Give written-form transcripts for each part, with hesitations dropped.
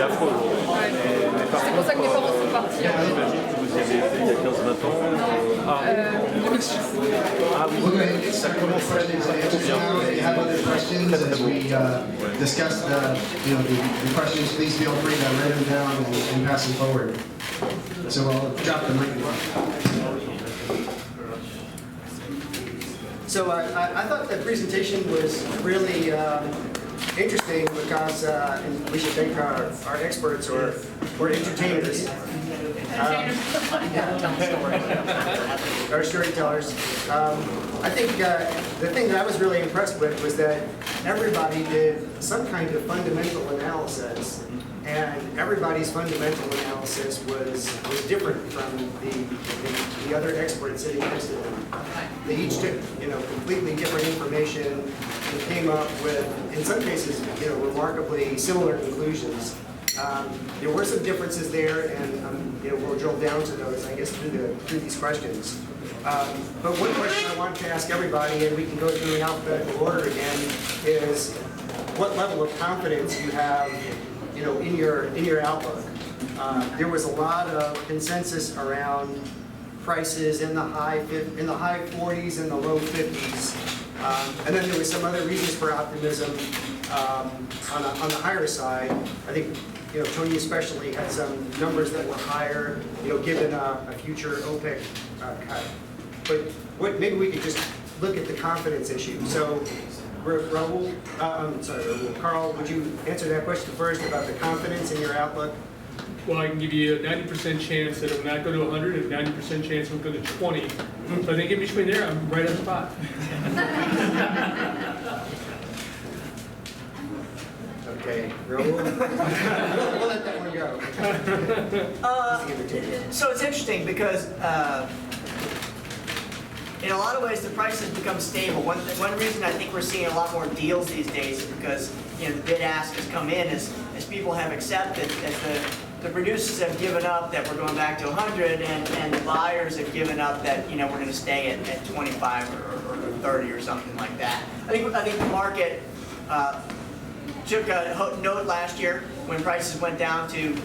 c'est affreux aujourd'hui. C'est pour ça que mes parents sont partis. J'imagine que vous y avez été il y a 15-20 ans. 2006. Ah oui, ça commence à aller trop bien. You have other questions as we discuss the questions, please feel free to write them down and pass them forward. So I'll drop the microphone. So I thought the presentation was really interesting because, and we should thank our experts or entertainers. Our storytellers. I think the thing that I was really impressed with was that everybody did some kind of fundamental analysis, and everybody's fundamental analysis was different from the other experts sitting next to them. They each took completely different information and came up with, in some cases, remarkably similar conclusions. There were some differences there, and we'll drill down to those, I guess, through these questions. But one question I want to ask everybody, and we can go through in alphabetical order again, is what level of confidence you have, in your outlook. There was a lot of consensus around prices in the high 40s and the low 50s, and then there was some other reasons for optimism on the higher side. I think Tony especially had some numbers that were higher, given a future OPEC cut. But maybe we could just look at the confidence issue. So, Raul, Carl, would you answer that question first about the confidence in your outlook? Well, I can give you a 90% chance that it will not go to 100 and 90% chance it will go to 20. So I think in between there, I'm right on spot. Okay, Raul, we'll let that one go. So it's interesting because in a lot of ways the price has become stable. One reason I think we're seeing a lot more deals these days is because the bid ask has come in as people have accepted, as the producers have given up that we're going back to 100, and the buyers have given up that we're going to stay at 25 or 30 or something like that. I think the market took a note last year when prices went down to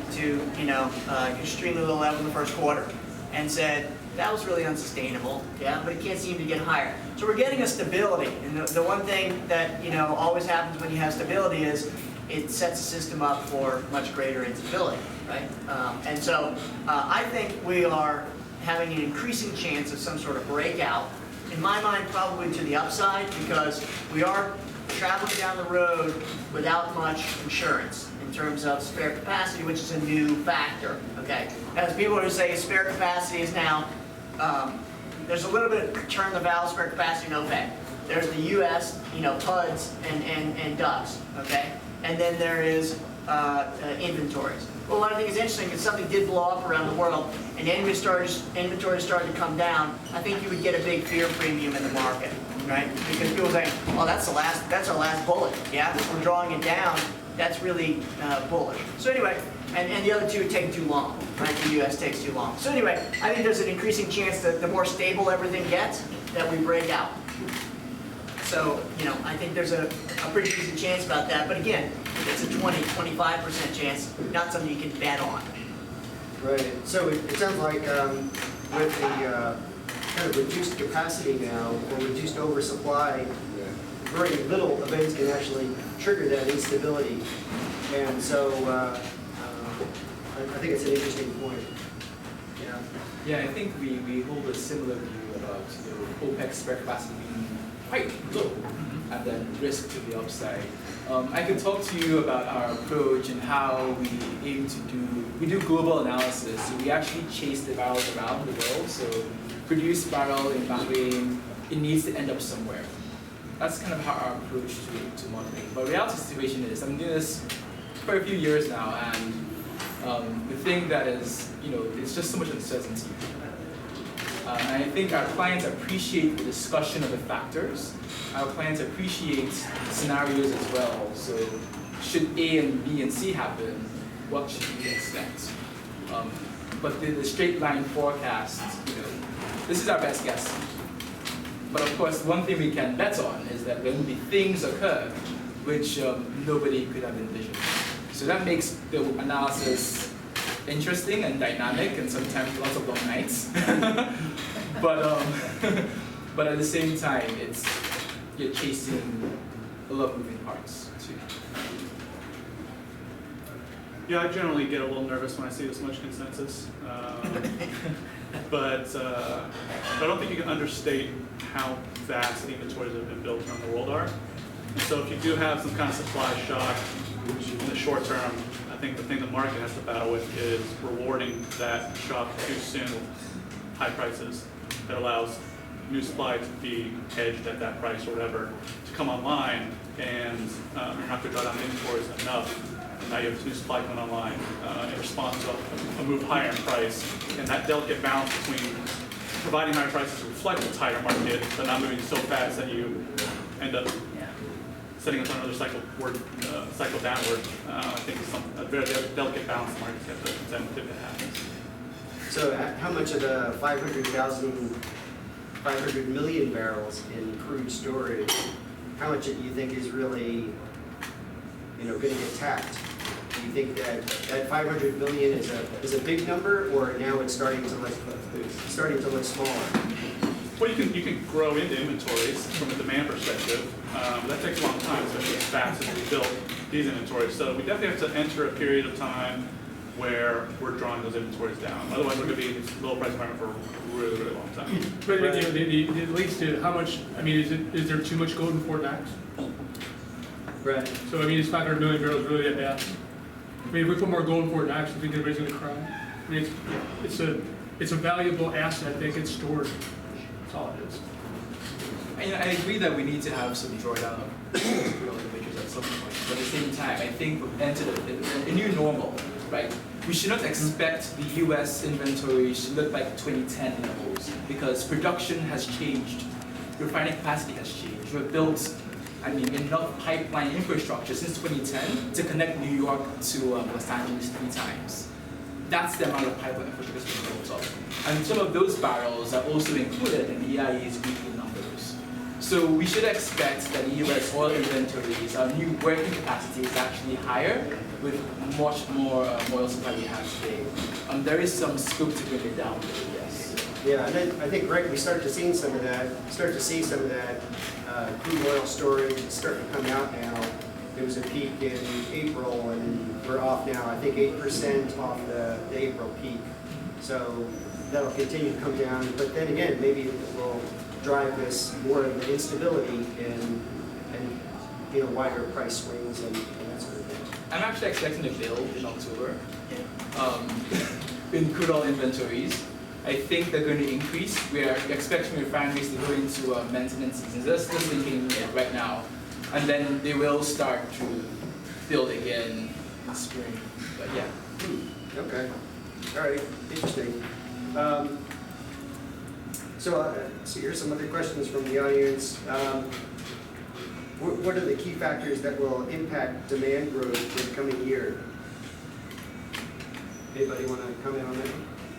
extremely low level in the first quarter, and said that was really unsustainable. Yeah, but it can't seem to get higher. So we're getting a stability, and the one thing that always happens when you have stability is it sets the system up for much greater instability, right? And so I think we are having an increasing chance of some sort of breakout. In my mind, probably to the upside, because we are traveling down the road without much insurance in terms of spare capacity, which is a new factor. Okay, as people who say spare capacity is now, there's a little bit of turn the valve spare capacity in OPEC. There's the U.S. PUDs and DUCs. Okay, and then there is inventories. Well, what I think is interesting is something did blow up around the world, and inventories started to come down. I think you would get a big fear premium in the market, right? Because people say, "Oh, that's our last bullet." Yeah, if we're drawing it down, that's really bullish. So anyway, and the other two take too long, right? The U.S. takes too long. So anyway, I think there's an increasing chance that the more stable everything gets, that we break out. So, I think there's a pretty decent chance about that. But again, it's a 20-25% chance, not something you can bet on. Right. So it sounds like with the kind of reduced capacity now, or reduced oversupply, very little events can actually trigger that instability. And so I think it's an interesting point. Yeah. Yeah, I think we hold a similar view about OPEC spare capacity being quite low, and then risk to the upside. I could talk to you about our approach and how we aim to do global analysis. So we actually chase the barrels around the world. So produce barrel in Bahrain, it needs to end up somewhere. That's kind of how our approach to modeling. But reality situation is, I'm doing this for a few years now, and the thing that is, it's just so much uncertainty. And I think our clients appreciate the discussion of the factors. Our clients appreciate scenarios as well. So should A and B and C happen, what should we expect? But the straight line forecast, this is our best guess. But of course, one thing we can bet on is that there will be things occur which nobody could have envisioned. So that makes the analysis interesting and dynamic, and sometimes lots of long nights. But at the same time, you're chasing a lot of moving parts too. Yeah, I generally get a little nervous when I see this much consensus. But I don't think you can understate how vast the inventories that have been built around the world are. And so if you do have some kind of supply shock in the short term, I think the thing the market has to battle with is rewarding that shock too soon with high prices that allows new supply to be hedged at that price or whatever to come online, and you're not going to draw down inventories enough. And now you have this new supply coming online in response to a move higher in price, and that delicate balance between providing higher prices to reflect the tighter market, but not moving so fast that you end up setting up another cycle downward. I think is a very delicate balance the market's got to contend with if it happens. So how much of the 500 million barrels in crude storage, how much do you think is really, going to get tapped? Do you think that 500 million is a big number, or now it's starting to look smaller? Well, you can grow into inventories from a demand perspective. That takes a long time, especially as fast as we build these inventories. So we definitely have to enter a period of time where we're drawing those inventories down. Otherwise, we're going to be in this low price environment for a really, really long time. But it leads to how much, I mean, is there too much gold in Fort Knox? Right. So I mean, is 500 million barrels really that bad? I mean, if we put more gold in Fort Knox, I think everybody's going to cry. I mean, it's a valuable asset that gets stored. That's all it is. I agree that we need to have some drawdown of real inventories at some point. But at the same time, I think we've entered a new normal, right? We should not expect the US inventories to look like 2010 levels, because production has changed. Refining capacity has changed. We've built, enough pipeline infrastructure since 2010 to connect New York to Los Angeles 3 times. That's the amount of pipeline infrastructure that's been built up. And some of those barrels are also included in the EIA's weekly numbers. So we should expect that the US oil inventories, our new working capacity is actually higher with much more oil supply we have today. There is some scope to bring it down, yes. Yeah, and then I think, Greg, we start to see some of that crude oil storage is starting to come out now. There was a peak in April, and we're off now, I think 8% off the April peak. So that'll continue to come down, but then again, maybe it will drive this more of the instability and wider price swings and that sort of thing. I'm actually expecting a build in October in crude oil inventories. I think they're going to increase. We are expecting refineries to go into maintenance seasons. That's just thinking right now. And then they will start to build again in spring. But yeah. Okay. All right. Interesting. So here's some other questions from the audience. What are the key factors that will impact demand growth in the coming year? Anybody want to comment on that?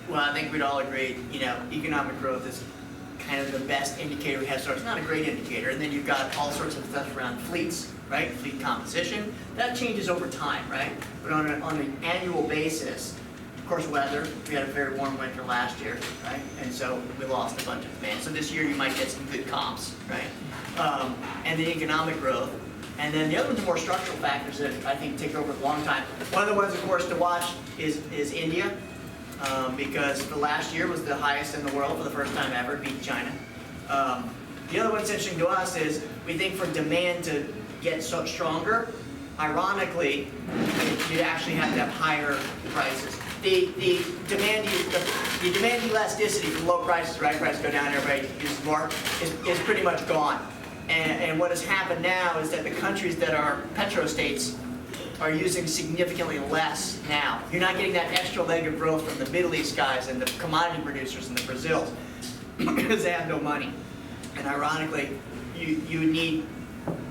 Well, I think we'd all agree, economic growth is kind of the best indicator we have. So it's not a great indicator. And then you've got all sorts of stuff around fleets, right? Fleet composition. That changes over time, right? But on an annual basis, of course, weather. We had a very warm winter last year, right? And so we lost a bunch of demand. So this year you might get some good comps, right? And the economic growth. And then the other ones are more structural factors that I think take over a long time. One of the ones, of course, to watch is India. Because the last year was the highest in the world for the first time ever, beat China. The other one that's interesting to us is we think for demand to get so stronger, ironically, you actually have to have higher prices. The demand elasticity from low prices, right? Prices go down, everybody uses more, is pretty much gone. And what has happened now is that the countries that are petrostates are using significantly less now. You're not getting that extra leg of growth from the Middle East guys and the commodity producers and the Brazils because they have no money. And ironically, you would need,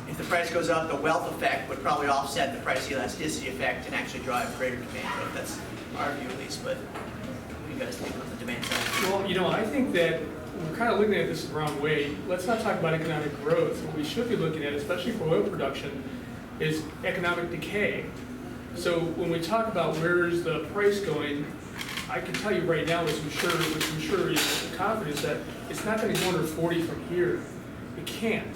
if the price goes up, the wealth effect would probably offset the price elasticity effect and actually drive greater demand growth. That's our view at least, but what do you guys think about the demand side? Well, I think that we're kind of looking at this the wrong way. Let's not talk about economic growth. What we should be looking at, especially for oil production, is economic decay. So when we talk about where's the price going, I can tell you right now with some confidence that it's not going to go under 40 from here. It can't.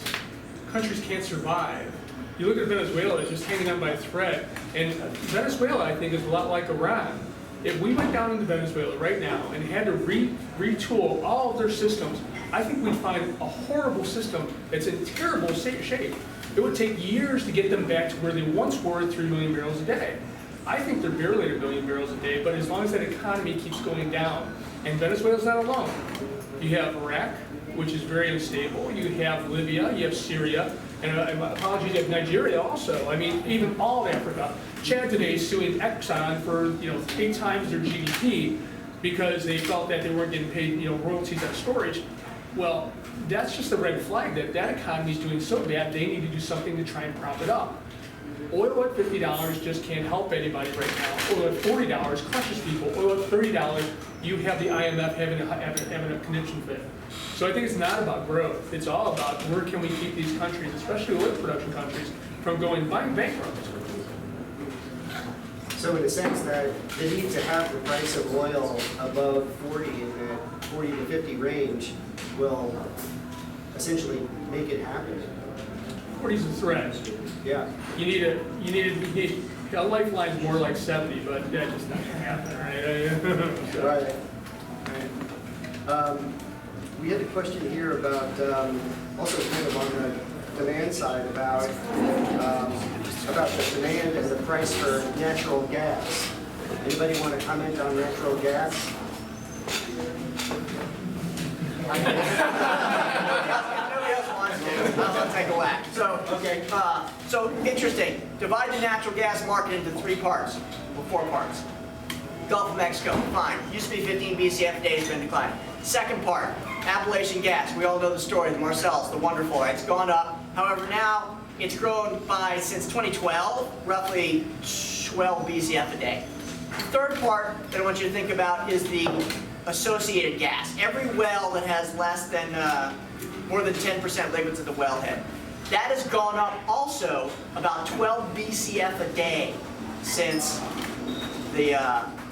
Countries can't survive. You look at Venezuela, it's just hanging on by a thread. And Venezuela, I think, is a lot like Iran. If we went down into Venezuela right now and had to retool all of their systems, I think we'd find a horrible system that's in terrible shape. It would take years to get them back to where they once were at 3 million barrels a day. I think they're barely at 1 million barrels a day, but as long as that economy keeps going down, and Venezuela's not alone. You have Iraq, which is very unstable. You have Libya, you have Syria, and apologies, you have Nigeria also. I mean, even all of Africa. Chad today is suing Exxon for 8 times their GDP because they felt that they weren't getting paid royalties on storage. Well, that's just a red flag that economy is doing so bad. They need to do something to try and prop it up. Oil at $50 just can't help anybody right now. Oil at $40 crushes people. Oil at $30, you have the IMF having a conniption fit. So I think it's not about growth. It's all about where can we keep these countries, especially oil production countries, from going bankrupt. So in a sense that the need to have the price of oil above 40 in the 40 to 50 range will essentially make it happen. 40 is a threat. Yeah. You need a lifeline more like 70, but that's just not going to happen, right? Right. We had a question here about also kind of on the demand side about the demand and the price for natural gas. Anybody want to comment on natural gas? Nobody else wants to. I'll take a whack. So, okay. So interesting. Divide the natural gas market into 3 parts, or 4 parts. Gulf of Mexico, fine. Used to be 15 BCF a day, it's been declining. Second part, Appalachian gas. We all know the story, the Marcellus, the wonderful, right? It's gone up. However, now it's grown by, since 2012, roughly 12 BCF a day. The third part that I want you to think about is the associated gas. Every well that has less than, more than 10% liquids at the wellhead. That has gone up also about 12 BCF a day since the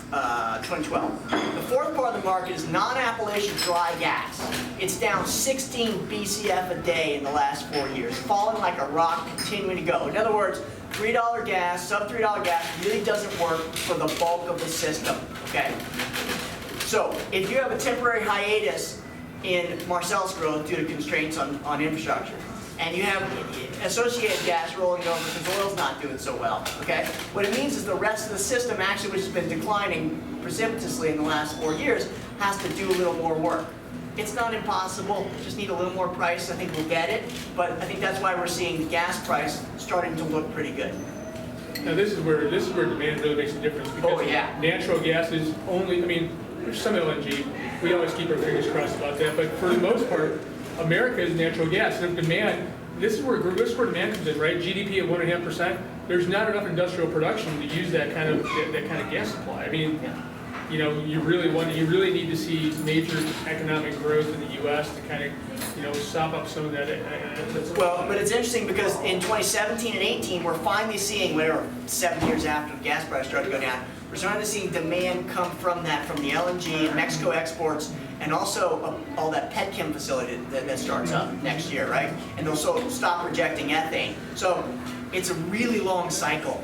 2012. The fourth part of the market is non-Appalachian dry gas. It's down 16 BCF a day in the last 4 years, falling like a rock, continuing to go. In other words, $3 gas, sub $3 gas really doesn't work for the bulk of the system, okay? So if you have a temporary hiatus in Marcellus growth due to constraints on infrastructure, and you have associated gas rolling over because oil's not doing so well, okay? What it means is the rest of the system, actually, which has been declining precipitously in the last 4 years, has to do a little more work. It's not impossible, just need a little more price, I think we'll get it, but I think that's why we're seeing the gas price starting to look pretty good. Now this is where demand really makes a difference because natural gas is only, there's some LNG, we always keep our fingers crossed about that, but for the most part, America is natural gas, and if demand, this is where demand comes in, right? GDP at 1.5%. There's not enough industrial production to use that kind of gas supply. You really need to see major economic growth in the U.S. to kind of, sop up some of that. Well, but it's interesting because in 2017 and 18, we're finally seeing, 7 years after the gas price started to go down, we're starting to see demand come from that, from the LNG, Mexico exports, and also all that petchem facility that starts up next year, right? And they'll stop rejecting ethane. So it's a really long cycle,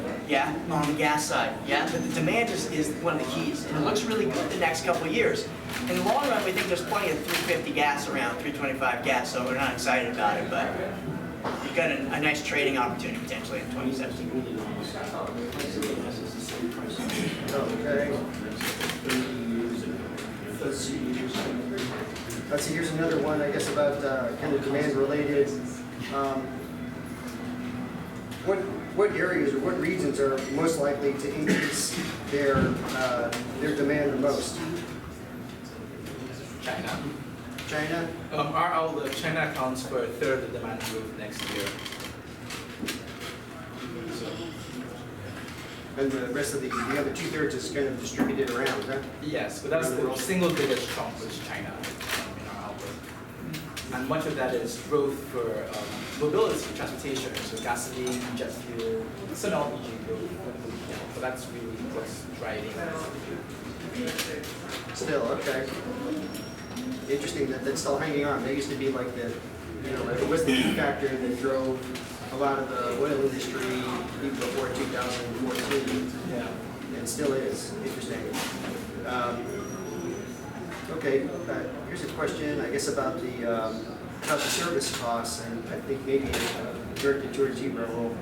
on the gas side, But the demand is one of the keys, and it looks really good the next couple of years. In the long run, we think there's plenty of 350 gas around, 325 gas, so we're not excited about it, but you've got a nice trading opportunity potentially in 2017. Okay. Let's see, here's another one, I guess, about kind of demand related. What areas or what regions are most likely to increase their demand the most? China. China? Our outlook, China accounts for a third of the demand growth next year. And the rest of the other 2/3 is kind of distributed around, huh? Yes, but that's the single biggest chunk, which is China in our outlook. And much of that is growth for mobility, transportation, so gasoline, jet fuel, some LPG growth for that's really what's driving it. Still, okay. Interesting that that's still hanging on. They used to be like the, it was the key factor that drove a lot of the oil industry even before 2014. Yeah. And still is. Interesting. Okay, here's a question, I guess, about the service costs, and I think maybe directed towards you, Raul.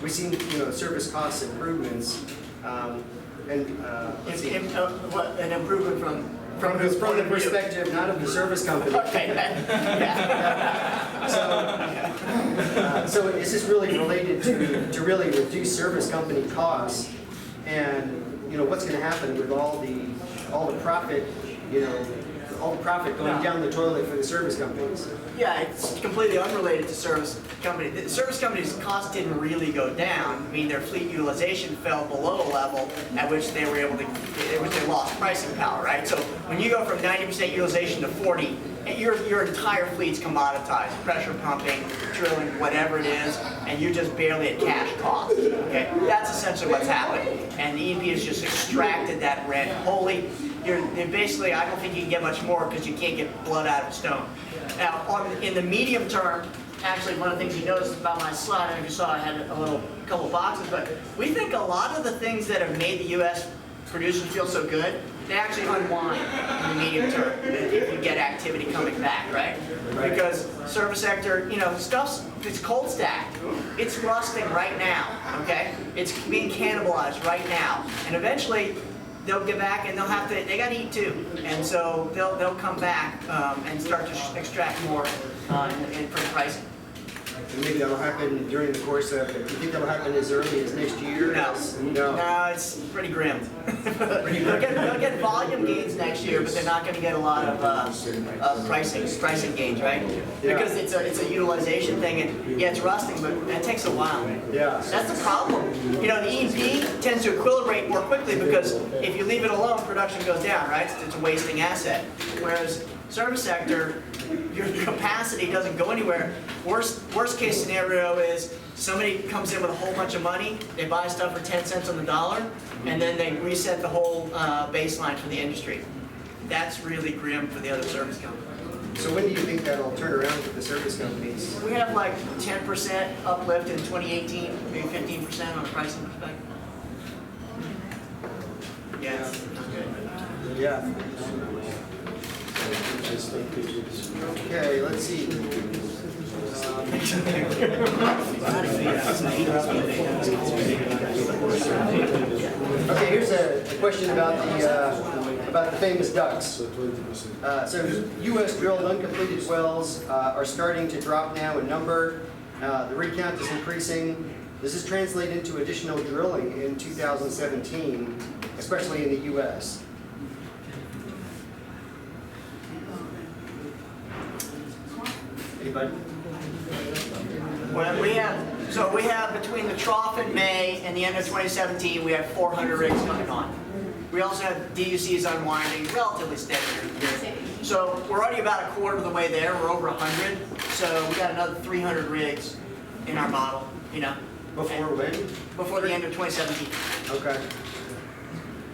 We've seen, service cost improvements, let's see. What, an improvement from From whose the point of view? perspective, not of the service company. Okay, yeah. So is this really related to really reduce service company costs? And what's going to happen with all the profit, all the profit going down the toilet for the service companies? Yeah, it's completely unrelated to service company. The service companies' costs didn't really go down. I mean, their fleet utilization fell below a level at which they were able to, at which they lost pricing power, right? So when you go from 90% utilization to 40, your entire fleet's commoditized, pressure pumping, drilling, whatever it is, and you're just barely at cash cost. Okay, that's essentially what's happened. And the E&P has just extracted that rent wholly. You're basically, I don't think you can get much more because you can't get blood out of a stone. Now, in the medium term, actually one of the things you noticed about my slide, I don't know if you saw I had a couple boxes, but we think a lot of the things that have made the U.S. producers feel so good, they actually unwind in the medium term if you get activity coming back, right? Because service sector, it's cold stacked. It's rusting right now, okay? It's being cannibalized right now. And eventually, they'll get back and they got to eat too. And so they'll come back and start to extract more for pricing. And maybe that'll happen during the course of, do you think that'll happen as early as next year? No, it's pretty grim. They'll get volume gains next year, but they're not going to get a lot of pricing gains, right? Because it's a utilization thing, and it's rusting, but that takes a while. Yeah. That's the problem. The E&P tends to equilibrate more quickly because if you leave it alone, production goes down, right? It's a wasting asset. Whereas service sector, your capacity doesn't go anywhere. Worst case scenario is somebody comes in with a whole bunch of money, they buy stuff for 10 cents on the dollar, and then they reset the whole baseline for the industry. That's really grim for the other service companies. So when do you think that'll turn around for the service companies? We have like 10% uplift in 2018, maybe 15% on a pricing perspective. Yeah, not good. Yeah. Okay, let's see. Okay, here's a question about the famous ducks. So U.S. drilled uncompleted wells are starting to drop now in number. The rig count is increasing. Does this translate into additional drilling in 2017, especially in the U.S.? Anybody? Well, we have between the trough in May and the end of 2017, we have 400 rigs coming on. We also have DUCs unwinding, relatively steady. So we're already about a quarter of the way there. We're over 100. So we got another 300 rigs in our model. Before when? Before the end of 2017. Okay.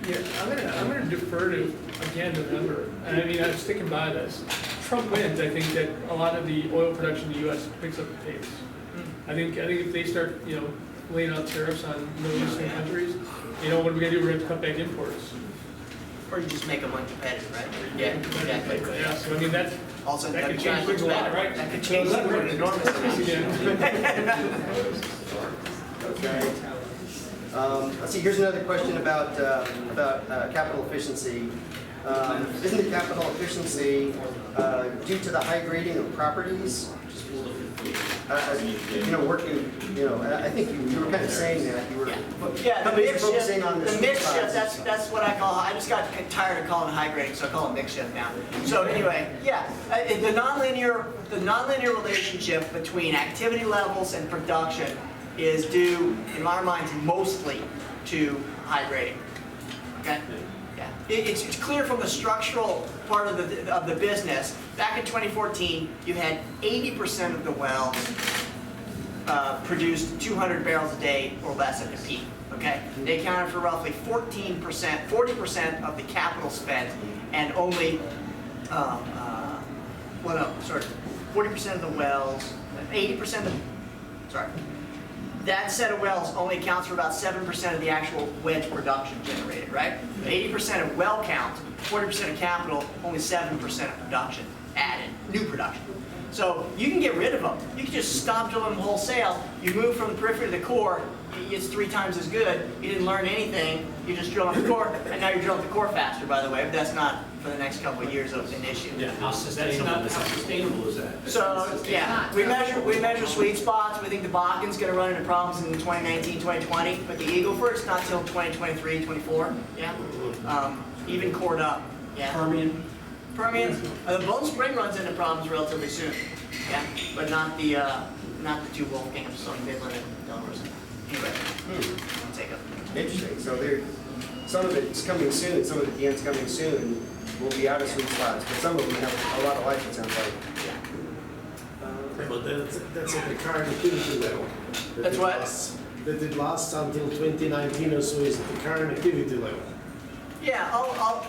Yeah, I'm gonna defer to again November. And I mean, I'm sticking by this. Trump wins. I think that a lot of the oil production in the U.S. picks up the pace. I think if they start laying out tariffs on Middle Eastern countries, what are we gonna do? We're gonna have to cut back imports. Or you just make them uncompetitive, right? Yeah, exactly. Yeah. So I mean that Also, could that change things a lot, right? That could change things in an enormous amount. Yeah. Okay. Let's see. Here's another question about capital efficiency. Isn't the capital efficiency due to the high grading of properties? Working. I think you were kind of saying that you were. Yeah, the mix focusing shift. on The mix shift. That's what I call. I just got tired of calling it high grading, so I call it mix shift now. So anyway, yeah, the nonlinear relationship between activity levels and production is due, in our minds, mostly to high grading. Okay. Yeah. It's clear from the structural part of the business. Back in 2014, you had 80% of the wells produced 200 barrels a day or less at the peak. Okay, they accounted for roughly 14%, 40% of the capital spent, and only 40% of the wells, 80% of, that set of wells only accounts for about 7% of the actual wedge production generated, right? 80% of well count, 40% of capital, only 7% of production added, new production. So you can get rid of them. You can just stop drilling them wholesale. You move from the periphery to the core, it's 3 times as good. You didn't learn anything. You just drill on the core, and now you're drilling the core faster, by the way, but that's not for the next couple of years of an issue. Yeah, how sustainable is that? So, yeah, we measure sweet spots. We think the Bakken's going to run into problems in 2019, 2020, but the Eagle Ford's not till 2023, 24, yeah. Even cored up, yeah. Permian, the Bone Spring runs into problems relatively soon, yeah, but not the 2 Wolfcamps on Midland and Delaware. Anyway, I'll take it. Interesting. So some of it's coming soon, some of the end's coming soon. Will be out of sweet spots, but some of them have a lot of life. It sounds like. But that's at the current activity level. That's what? That it lasts until 2019 or so is at the current activity level. Yeah,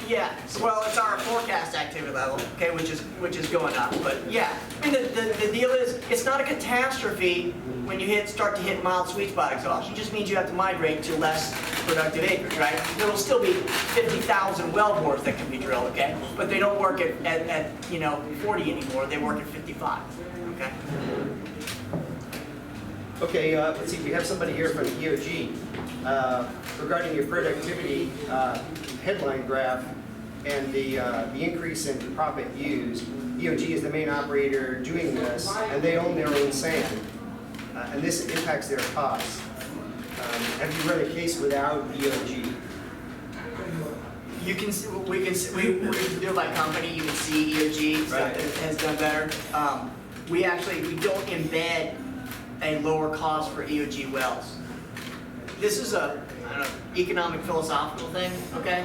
yeah. Well, it's our forecast activity level, okay, which is going up. But yeah, I mean the deal is it's not a catastrophe when you start to hit mild sweet spot exhaustion. It just means you have to migrate to less productive acreage, right? There will still be 50,000 well bores that can be drilled, okay, but they don't work at 40 anymore. They work at 55, okay. Okay, let's see. We have somebody here from EOG regarding your productivity headline graph and the increase in profit used. EOG is the main operator doing this, and they own their own sand, and this impacts their costs. Have you run a case without EOG? We can do it by company. You can see EOG stuff that has done better. We don't embed a lower cost for EOG wells. This is a economic philosophical thing, okay?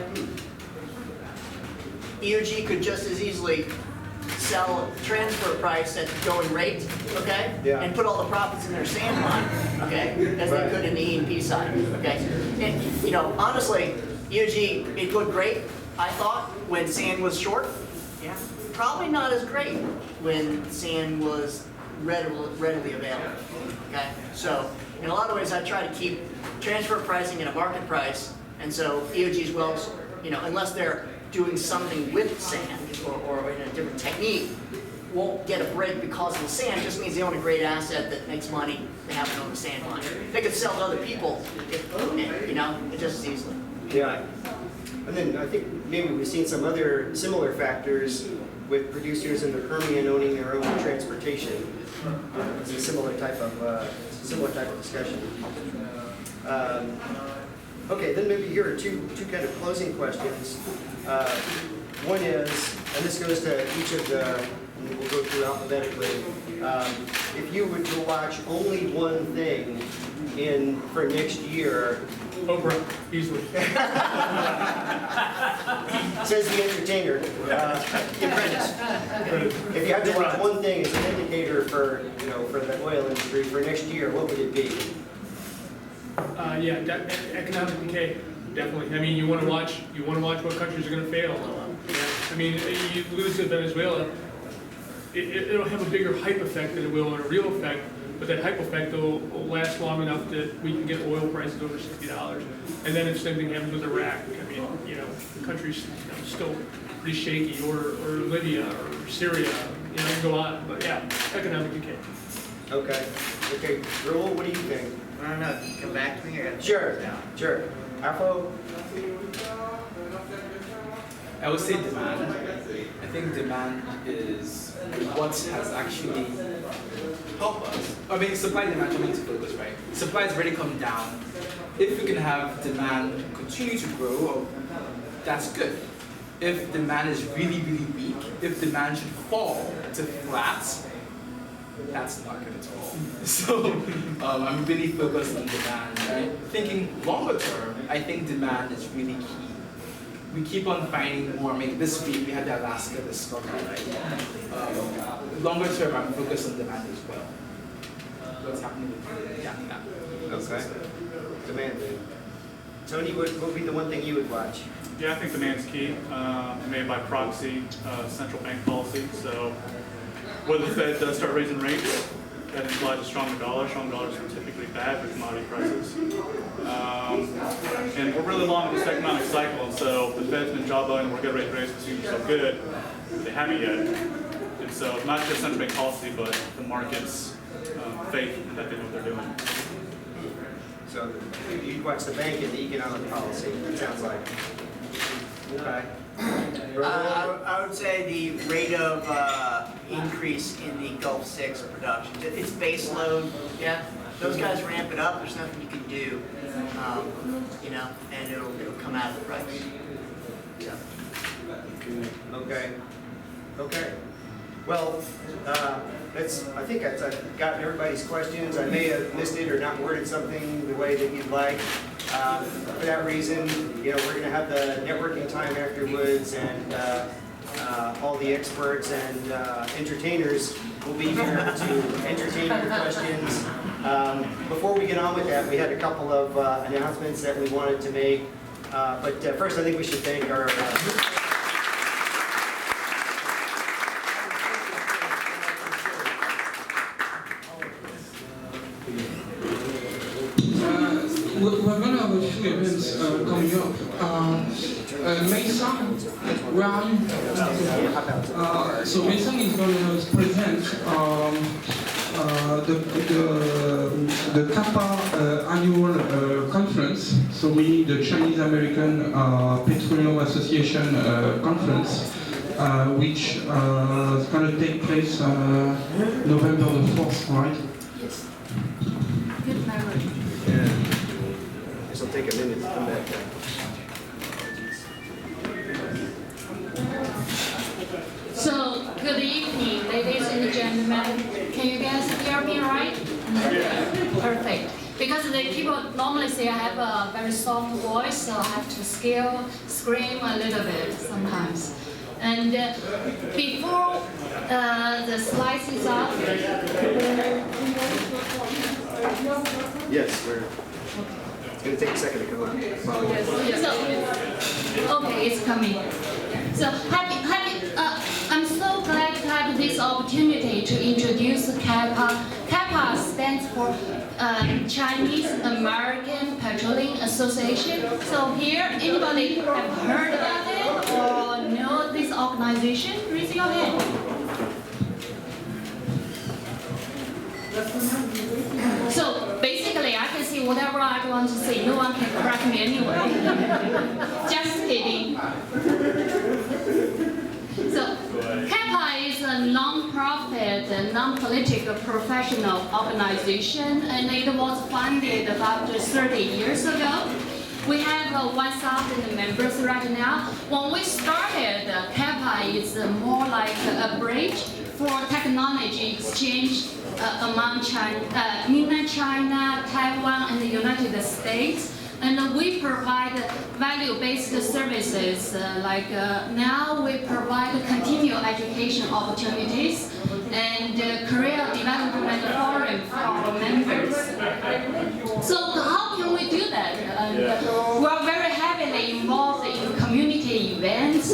EOG could just as easily sell transfer price at the going rate, okay? Yeah. And put all the profits in their sand line, okay? As they could in the E&P side, okay? And, honestly, EOG, it looked great, I thought, when sand was short. Yeah. Probably not as great when sand was readily available, okay? So, in a lot of ways, I try to keep transfer pricing at a market price, and so EOG's wells, unless they're doing something with sand or in a different technique, won't get a break because of the sand. It just means they own a great asset that makes money. They haven't owned the sand line. They could sell to other people, just as easily. Yeah. And then I think maybe we've seen some other similar factors with producers in the Permian owning their own transportation. It's a similar type of discussion. Okay, then maybe here are two kind of closing questions. One is, and this goes to each of the, and we'll go through alphabetically. If you were to watch only one thing for next year, Oprah, easily. says the entertainer. Apprentice. If you had to watch one thing as an indicator for the oil industry for next year, what would it be? Economic decay, definitely. I mean, you want to watch what countries are going to fail. I mean, you lose to Venezuela, it'll have a bigger hype effect than it will a real effect. But that hype effect will last long enough that we can get oil prices over $60. And then if the same thing happens with Iraq, I mean, the country's still pretty shaky, or Libya, or Syria, you go on. But yeah, economic decay. Okay. Raul, what do you think? I don't know. Come back to me or Sure. Afro? I would say demand. I think demand is what has actually helped us. I mean, supply and demand coming into focus, right? Supply has already come down. If we can have demand continue to grow, that's good. If demand is really, really weak, if demand should fall to flat, that's not good at all. So I'm really focused on demand, right? Thinking longer term, I think demand is really key. We keep on finding more. I mean, this week we had the Alaska discovery, right? Longer term, I'm focused on demand as well. what's happening with Okay. Demand. Tony, what would be the one thing you would watch? Yeah, I think demand's key. Made by proxy, central bank policy. So whether the Fed does start raising rates, that implies a stronger dollar. Strong dollars are typically bad for commodity prices. And we're really long in this economic cycle, and so the Fed's been jawboning, we're going to raise rates because things are so good, but they haven't yet. And so not just central bank policy, but the market's faith in that they know what they're doing. So you'd watch the bank and the economic policy, it sounds like. Okay. I would say the rate of increase in the Gulf 6 production. It's base load, yeah. Those guys ramp it up, there's nothing you can do, you know, and it'll come out of the price. Yeah. Okay. Okay. Well, I think I've gotten everybody's questions. I may have missed it or not worded something the way that you'd like. For that reason, you know, we're going to have the networking time afterwards, and all the experts and entertainers will be here to entertain your questions. Before we get on with that, we had a couple of announcements that we wanted to make. But first, I think we should thank our we're going to have a few events coming up. Mason, where are you? So Mason is going to present the Kappa annual conference. So we need the Chinese American Petroleum Association conference, which is going to take place November the 4th, right? Yes. Good memory. Yeah. This will take a minute to come back. So, good evening, ladies and gentlemen. Can you guys hear me right? Perfect. Because the people normally say I have a very soft voice, so I have to scream a little bit sometimes. And before the slides is up, Yes, it's going to take a second to come up. okay, it's coming. So I'm so glad to have this opportunity to introduce Kappa. Kappa stands for Chinese American Petroleum Association. So here, anybody have heard about it or know this organization? Raise your hand. So basically, I can say whatever I want to say. No one can correct me anyway. Just kidding. So Kappa is a non-profit, non-political professional organization, and it was founded about 30 years ago. We have 1,000 members right now. When we started, Kappa is more like a bridge for technology exchange among mainland China, Taiwan, and the United States. And we provide value-based services, now we provide continual education opportunities and career development forum for our members. So how can we do that? We are very heavily involved in community events.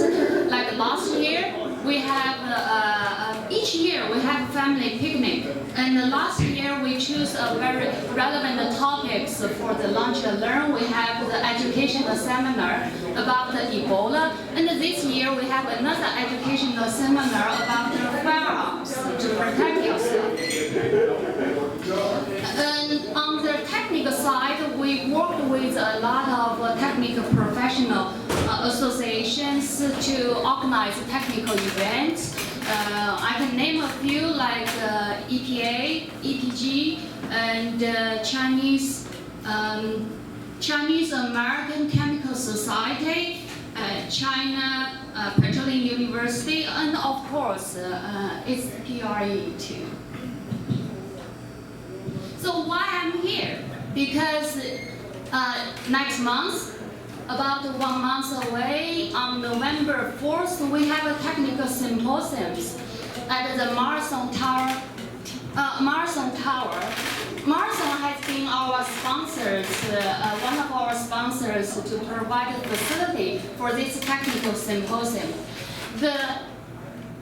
Like last year, we have, each year we have a family picnic. And last year we choose a very relevant topics for the Lunch and Learn. We have the educational seminar about the Ebola. And this year we have another educational seminar about the firearms to protect yourself. And on the technical side, we worked with a lot of technical professional associations to organize technical events. I can name a few like EPA, EPG, and Chinese American Chemical Society, China Petroleum University, and of course SPRE too. So why I'm here? Because next month, about 1 month away, on November 4th, we have a technical symposium at the Marathon Tower Marathon has been our sponsors, one of our sponsors to provide a facility for this technical symposium. The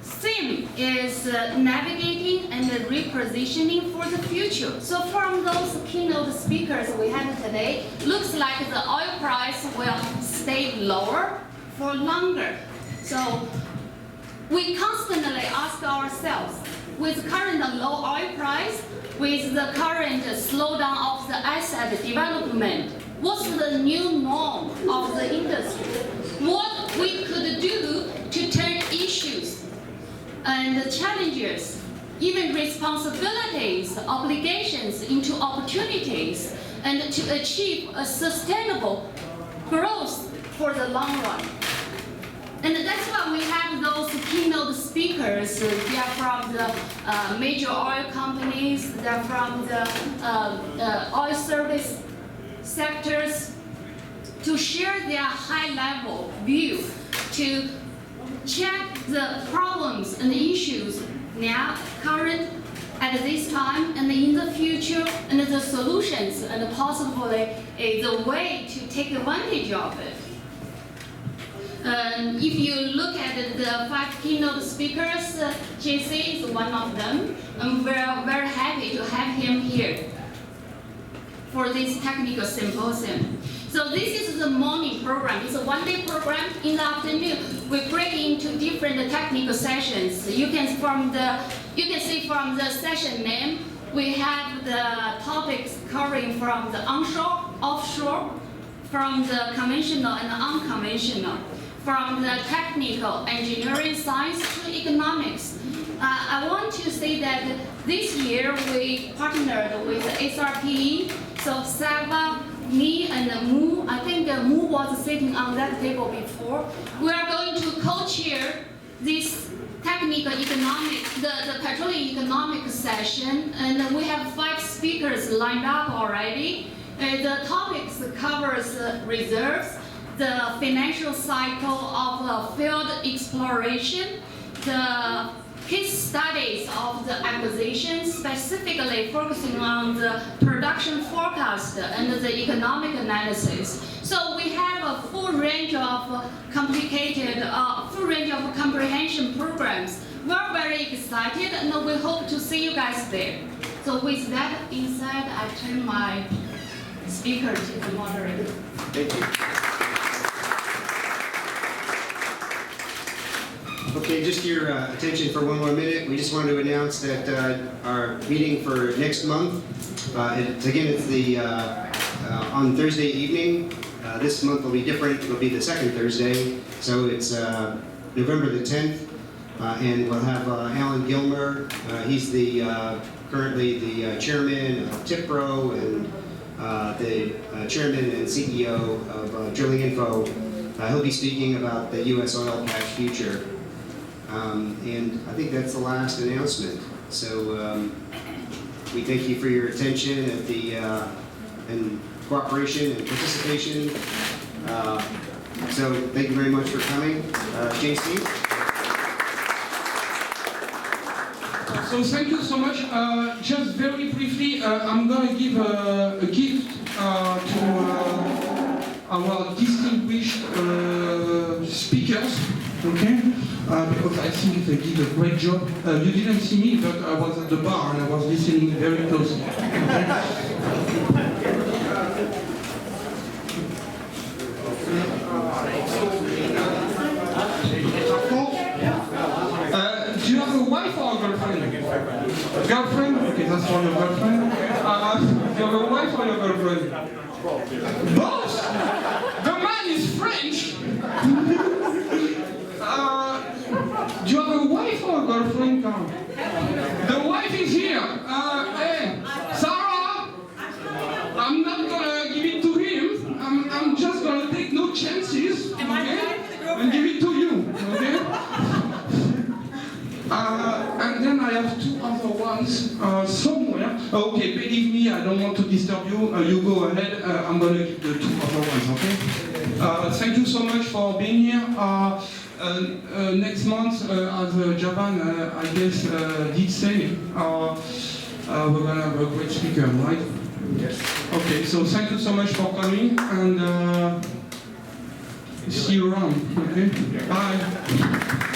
theme is navigating and repositioning for the future. So from those keynote speakers we had today, looks like the oil price will stay lower for longer. So we constantly ask ourselves, with current low oil price, with the current slowdown of the asset development, what's the new norm of the industry? What we could do to turn issues and challenges, even responsibilities, obligations into opportunities, and to achieve a sustainable growth for the long run. And that's why we have those keynote speakers. They are from the major oil companies, they're from the oil service sectors, to share their high-level view, to check the problems and the issues now, current, at this time, and in the future, and the solutions, and possibly the way to take advantage of it. If you look at the 5 keynote speakers, JC is one of them. I'm very happy to have him here for this technical symposium. So this is the morning program. It's a one-day program. In the afternoon, we break into different technical sessions. You can see from the session name, we have the topics covering from the onshore, offshore, from the conventional and unconventional, from the technical engineering science to economics. I want to say that this year we partnered with SPRE, so Sava, me, and Mu. I think Mu was sitting on that table before. We are going to co-chair this technical economic, the petroleum economic session, and we have 5 speakers lined up already. The topics covers reserves, the financial cycle of field exploration, the case studies of the acquisition, specifically focusing on the production forecast and the economic analysis. So we have a full range of comprehension programs. We're very excited, and we hope to see you guys there. So with that being said, I turn my speaker to the moderator. Thank you. Okay, just your attention for one more minute. We just wanted to announce that our meeting for next month, it's the on Thursday evening. This month will be different. It'll be the second Thursday, so it's November the 10th, and we'll have Alan Gilmer. He's currently the chairman of TIPRO and the chairman and CEO of Drilling Info. He'll be speaking about the U.S. oil patch future. And I think that's the last announcement. So we thank you for your attention and cooperation and participation. So thank you very much for coming. JC? So thank you so much. Just very briefly, I'm going to give a gift to our distinguished speakers, okay? Because I think they did a great job. You didn't see me, but I was at the bar and I was listening very closely. Okay? Do you have a wife or a girlfriend? Girlfriend? Okay, that's for your girlfriend. Do you have a wife or your girlfriend? Both! The man is French! Do you have a wife or a girlfriend, Carl? The wife is here. Hey, Sarah! I'm not gonna give it to him. I'm just gonna take no chances, okay? And give it to you, okay? And then I have 2 other ones somewhere. Okay, believe me, I don't want to disturb you. You go ahead. I'm gonna give the 2 other ones, okay? Thank you so much for being here. Next month, as Japan, I guess, did say, we're gonna have a great speaker, right? Yes. Okay, so thank you so much for coming, and see you around, okay? Bye.